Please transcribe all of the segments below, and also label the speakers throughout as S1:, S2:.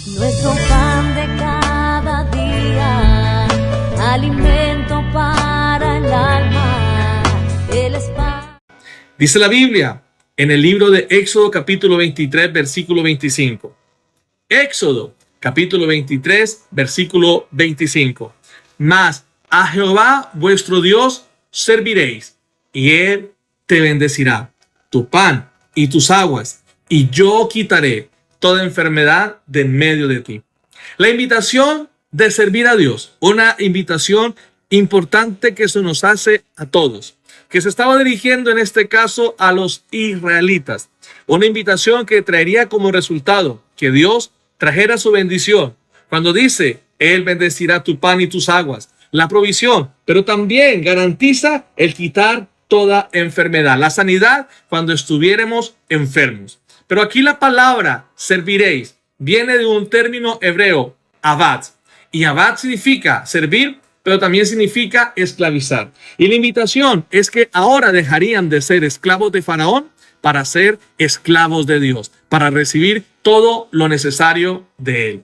S1: Nuestro pan de cada día, alimento para el alma, Él es pan.
S2: Dice la Biblia en el libro de Éxodo capítulo 23, versículo 25. Éxodo capítulo 23, versículo 25. Mas a Jehová vuestro Dios serviréis, y Él te bendecirá, tu pan y tus aguas, y yo quitaré toda enfermedad de en medio de ti. La invitación de servir a Dios, una invitación importante que se nos hace a todos, que se estaba dirigiendo en este caso a los israelitas. Una invitación que traería como resultado que Dios trajera su bendición. Cuando dice, Él bendecirá tu pan y tus aguas, la provisión, pero también garantiza el quitar toda enfermedad, la sanidad cuando estuviéramos enfermos. Pero aquí la palabra serviréis viene de un término hebreo, abad. Y abad significa servir, pero también significa esclavizar. Y la invitación es que ahora dejarían de ser esclavos de Faraón para ser esclavos de Dios, para recibir todo lo necesario de Él.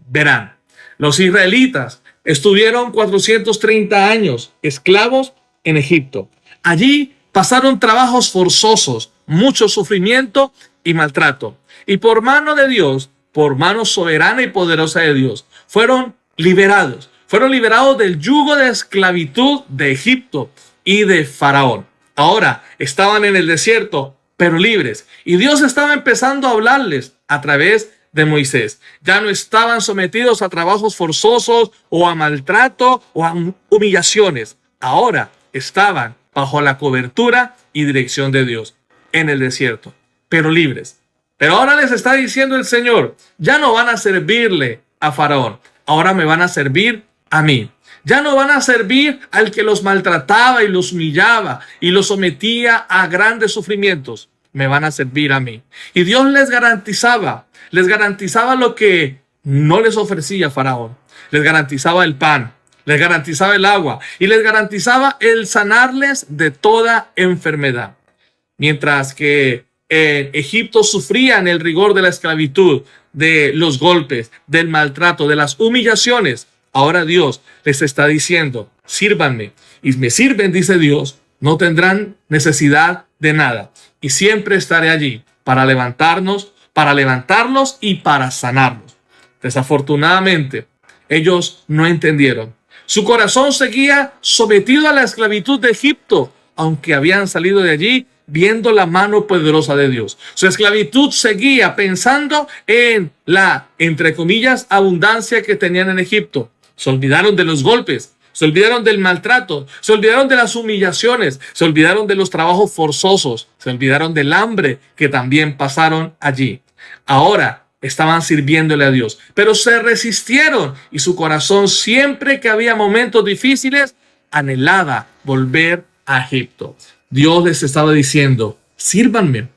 S2: Verán, los israelitas estuvieron 430 años esclavos en Egipto. Allí pasaron trabajos forzosos, mucho sufrimiento y maltrato. Y por mano de Dios, por mano soberana y poderosa de Dios, fueron liberados. Fueron liberados del yugo de esclavitud de Egipto y de Faraón. Ahora estaban en el desierto, pero libres. Y Dios estaba empezando a hablarles a través de Moisés. Ya no estaban sometidos a trabajos forzosos o a maltrato o a humillaciones. Ahora estaban bajo la cobertura y dirección de Dios en el desierto, pero libres. Pero ahora les está diciendo el Señor, ya no van a servirle a Faraón, ahora me van a servir a mí. Ya no van a servir al que los maltrataba y los humillaba y los sometía a grandes sufrimientos. Me van a servir a mí. Y Dios les garantizaba lo que no les ofrecía Faraón. Les garantizaba el pan, les garantizaba el agua y les garantizaba el sanarles de toda enfermedad. Mientras que en Egipto sufrían el rigor de la esclavitud, de los golpes, del maltrato, de las humillaciones, ahora Dios les está diciendo, sírvanme. Y me sirven, dice Dios, no tendrán necesidad de nada. Y siempre estaré allí para levantarlos y para sanarlos. Desafortunadamente, ellos no entendieron. Su corazón seguía sometido a la esclavitud de Egipto, aunque habían salido de allí viendo la mano poderosa de Dios. Su esclavitud seguía pensando en la, entre comillas, abundancia que tenían en Egipto. Se olvidaron de los golpes, se olvidaron del maltrato, se olvidaron de las humillaciones, se olvidaron de los trabajos forzosos, se olvidaron del hambre que también pasaron allí. Ahora estaban sirviéndole a Dios, pero se resistieron y su corazón, siempre que había momentos difíciles, anhelaba volver a Egipto. Dios les estaba diciendo, sírvanme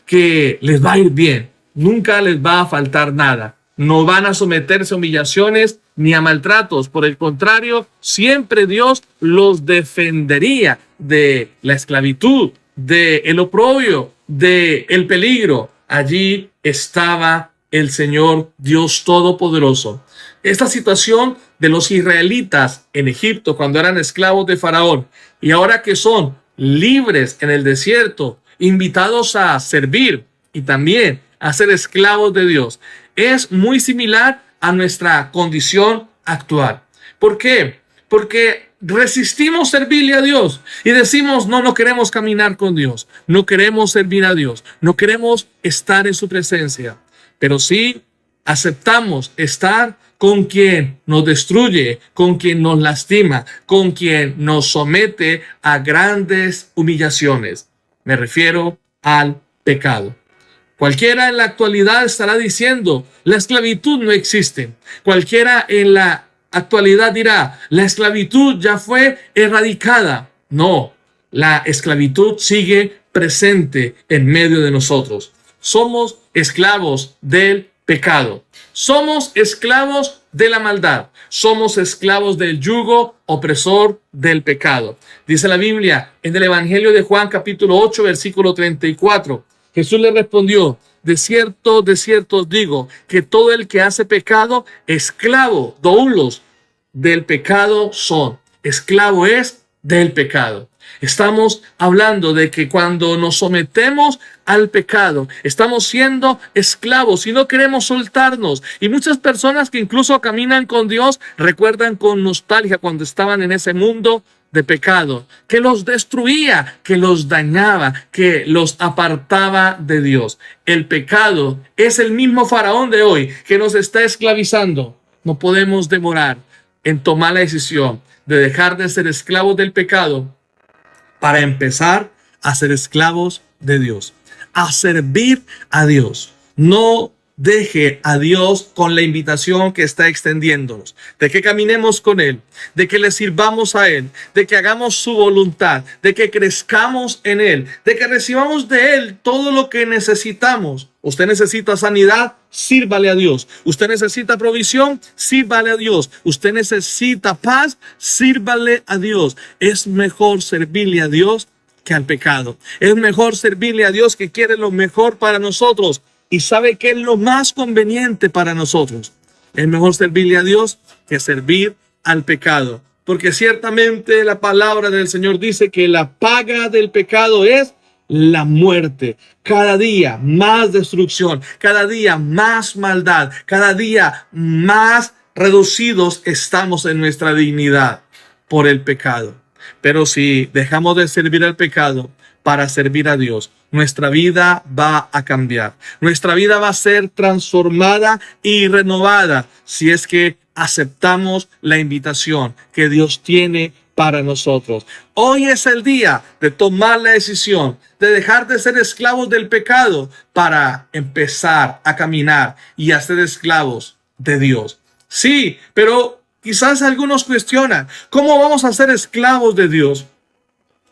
S2: que les va a ir bien, nunca les va a faltar nada, no van a someterse a humillaciones ni a maltratos, por el contrario, siempre Dios los defendería de la esclavitud, del oprobio, del peligro. Allí estaba el Señor Dios Todopoderoso. Esta situación de los israelitas en Egipto cuando eran esclavos de Faraón y ahora que son libres en el desierto, invitados a servir y también a ser esclavos de Dios, es muy similar a nuestra condición actual. ¿Por qué? Porque resistimos servirle a Dios y decimos, no queremos caminar con Dios, no queremos servir a Dios, no queremos estar en su presencia, pero sí aceptamos estar con quien nos destruye, con quien nos lastima, con quien nos somete a grandes humillaciones. Me refiero al pecado. Cualquiera en la actualidad estará diciendo, la esclavitud no existe. Cualquiera en la actualidad dirá, la esclavitud ya fue erradicada. No, la esclavitud sigue presente en medio de nosotros. Somos esclavos del pecado. Somos esclavos de la maldad. Somos esclavos del yugo opresor del pecado. Dice la Biblia en el Evangelio de Juan capítulo 8 versículo 34. Jesús le respondió, de cierto os digo, que todo el que hace pecado, esclavo, doulos, del pecado son. Esclavo es del pecado. Estamos hablando de que cuando nos sometemos al pecado, estamos siendo esclavos y no queremos soltarnos. Y muchas personas que incluso caminan con Dios recuerdan con nostalgia cuando estaban en ese mundo de pecado, que los destruía, que los dañaba, que los apartaba de Dios. El pecado es el mismo faraón de hoy que nos está esclavizando. No podemos demorar en tomar la decisión de dejar de ser esclavos del pecado para empezar a ser esclavos de Dios, a servir a Dios. No deje a Dios con la invitación que está extendiéndonos, de que caminemos con Él, de que le sirvamos a Él, de que hagamos su voluntad, de que crezcamos en Él, de que recibamos de Él todo lo que necesitamos. Usted necesita sanidad, sírvale a Dios. Usted necesita provisión, sírvale a Dios. Usted necesita paz, sírvale a Dios. Es mejor servirle a Dios que al pecado. Es mejor servirle a Dios, que quiere lo mejor para nosotros y sabe que es lo más conveniente para nosotros. Es mejor servirle a Dios que servir al pecado, porque ciertamente la palabra del Señor dice que la paga del pecado es la muerte. Cada día más destrucción, cada día más maldad, cada día más reducidos estamos en nuestra dignidad por el pecado. Pero si dejamos de servir al pecado para servir a Dios, nuestra vida va a cambiar. Nuestra vida va a ser transformada y renovada si es que aceptamos la invitación que Dios tiene para nosotros. Hoy es el día de tomar la decisión de dejar de ser esclavos del pecado para empezar a caminar y a ser esclavos de Dios. Sí, pero quizás algunos cuestionan, ¿cómo vamos a ser esclavos de Dios?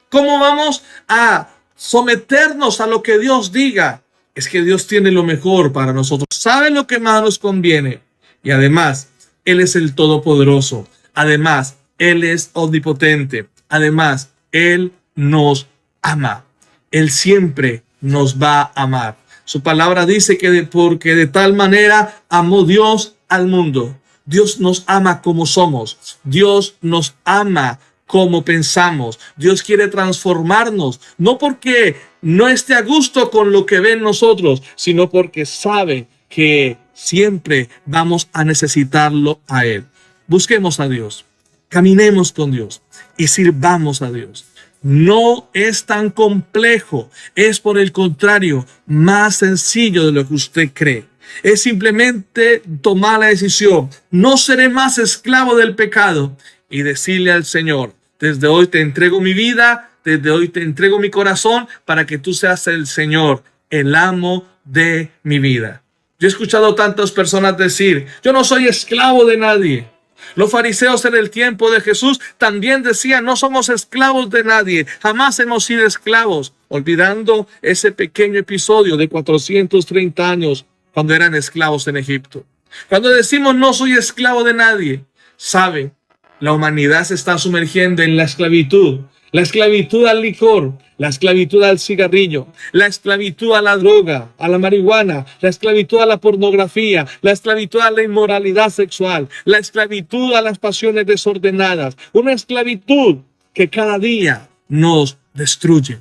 S2: ¿Cómo vamos a someternos a lo que Dios diga? Es que Dios tiene lo mejor para nosotros. Sabe lo que más nos conviene. Y además, Él es el Todopoderoso. Además, Él es omnipotente. Además, Él nos ama. Él siempre nos va a amar. Su palabra dice que porque de tal manera amó Dios al mundo. Dios nos ama como somos. Dios nos ama como pensamos. Dios quiere transformarnos, no porque no esté a gusto con lo que ve en nosotros, sino porque sabe que siempre vamos a necesitarlo a Él. Busquemos a Dios, caminemos con Dios y sirvamos a Dios. No es tan complejo, es por el contrario más sencillo de lo que usted cree. Es simplemente tomar la decisión. No seré más esclavo del pecado y decirle al Señor: desde hoy te entrego mi vida, desde hoy te entrego mi corazón para que tú seas el Señor, el amo de mi vida. Yo he escuchado tantas personas decir: yo no soy esclavo de nadie. Los fariseos en el tiempo de Jesús también decían: no somos esclavos de nadie, jamás hemos sido esclavos, olvidando ese pequeño episodio de 430 años cuando eran esclavos en Egipto. Cuando decimos no soy esclavo de nadie, ¿sabe? La humanidad se está sumergiendo en la esclavitud al licor, la esclavitud al cigarrillo, la esclavitud a la droga, a la marihuana, la esclavitud a la pornografía, la esclavitud a la inmoralidad sexual, la esclavitud a las pasiones desordenadas, una esclavitud que cada día nos destruye.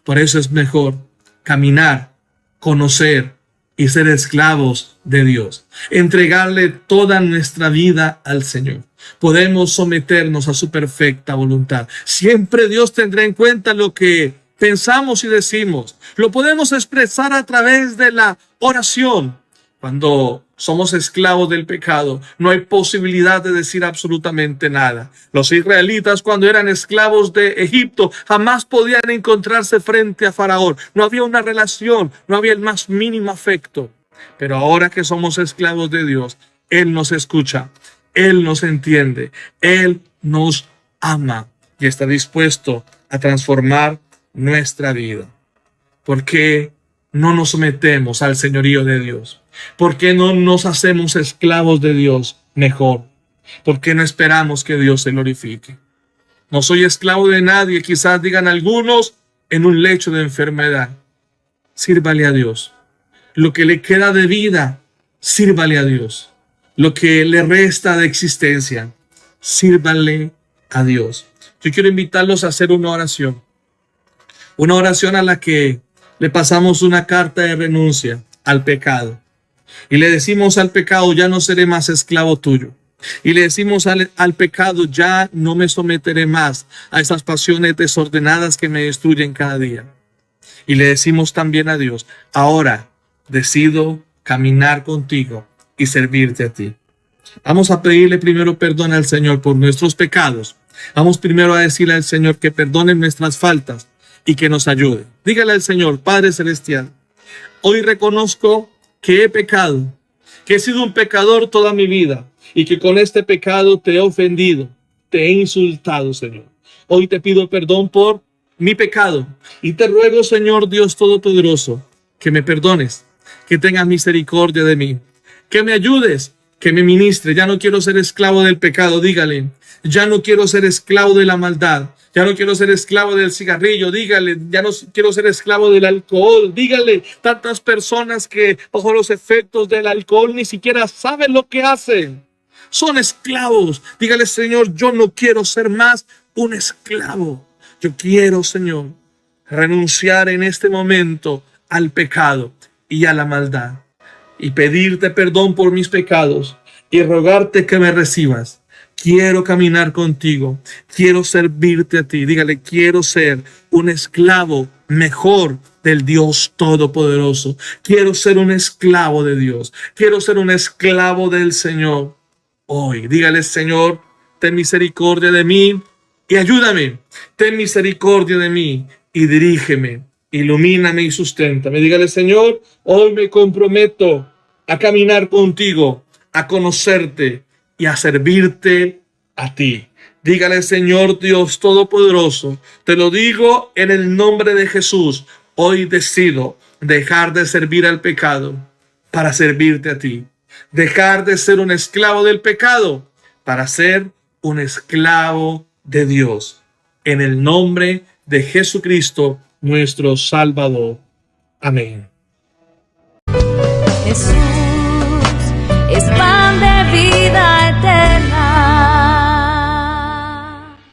S2: Por eso es mejor caminar, conocer y ser esclavos de Dios, entregarle toda nuestra vida al Señor. Podemos someternos a su perfecta voluntad. Siempre Dios tendrá en cuenta lo que pensamos y decimos. Lo podemos expresar a través de la oración. Cuando somos esclavos del pecado, no hay posibilidad de decir absolutamente nada. Los israelitas, cuando eran esclavos de Egipto, jamás podían encontrarse frente a Faraón. No había una relación, no había el más mínimo afecto. Pero ahora que somos esclavos de Dios, Él nos escucha, Él nos entiende, Él nos ama y está dispuesto a transformar nuestra vida. ¿Por qué no nos sometemos al señorío de Dios? ¿Por qué no nos hacemos esclavos de Dios mejor? ¿Por qué no esperamos que Dios se glorifique? No soy esclavo de nadie, quizás digan algunos, en un lecho de enfermedad. Sírvale a Dios. Lo que le queda de vida, sírvale a Dios. Lo que le resta de existencia, sírvanle a Dios. Yo quiero invitarlos a hacer una oración a la que le pasamos una carta de renuncia al pecado. Y le decimos al pecado, ya no seré más esclavo tuyo. Y le decimos al pecado, ya no me someteré más a esas pasiones desordenadas que me destruyen cada día. Y le decimos también a Dios, ahora decido caminar contigo y servirte a ti. Vamos a pedirle primero perdón al Señor por nuestros pecados. Vamos primero a decirle al Señor que perdone nuestras faltas y que nos ayude. Dígale al Señor, Padre Celestial, hoy reconozco que he pecado, que he sido un pecador toda mi vida y que con este pecado te he ofendido, te he insultado, Señor. Hoy te pido perdón por mi pecado y te ruego, Señor Dios Todopoderoso, que me perdones, que tengas misericordia de mí, que me ayudes, que me ministre. Ya no quiero ser esclavo del pecado, dígale. Ya no quiero ser esclavo de la maldad. Ya no quiero ser esclavo del cigarrillo, dígale. Ya no quiero ser esclavo del alcohol, dígale. Tantas personas que bajo los efectos del alcohol ni siquiera saben lo que hacen. Son esclavos. Dígale, Señor, yo no quiero ser más un esclavo. Yo quiero, Señor, renunciar en este momento al pecado y a la maldad. Y pedirte perdón por mis pecados y rogarte que me recibas. Quiero caminar contigo, quiero servirte a ti. Dígale, quiero ser un esclavo mejor del Dios Todopoderoso. Quiero ser un esclavo de Dios, quiero ser un esclavo del Señor. Hoy, dígale, Señor, ten misericordia de mí y ayúdame. Ten misericordia de mí y dirígeme, ilumíname y susténtame. Dígale, Señor, hoy me comprometo a caminar contigo, a conocerte y a servirte a ti. Dígale, Señor Dios Todopoderoso, te lo digo en el nombre de Jesús. Hoy decido dejar de servir al pecado para servirte a ti. Dejar de ser un esclavo del pecado para ser un esclavo de Dios. En el nombre de Jesucristo, nuestro Salvador. Amén.
S1: Jesús es pan de vida.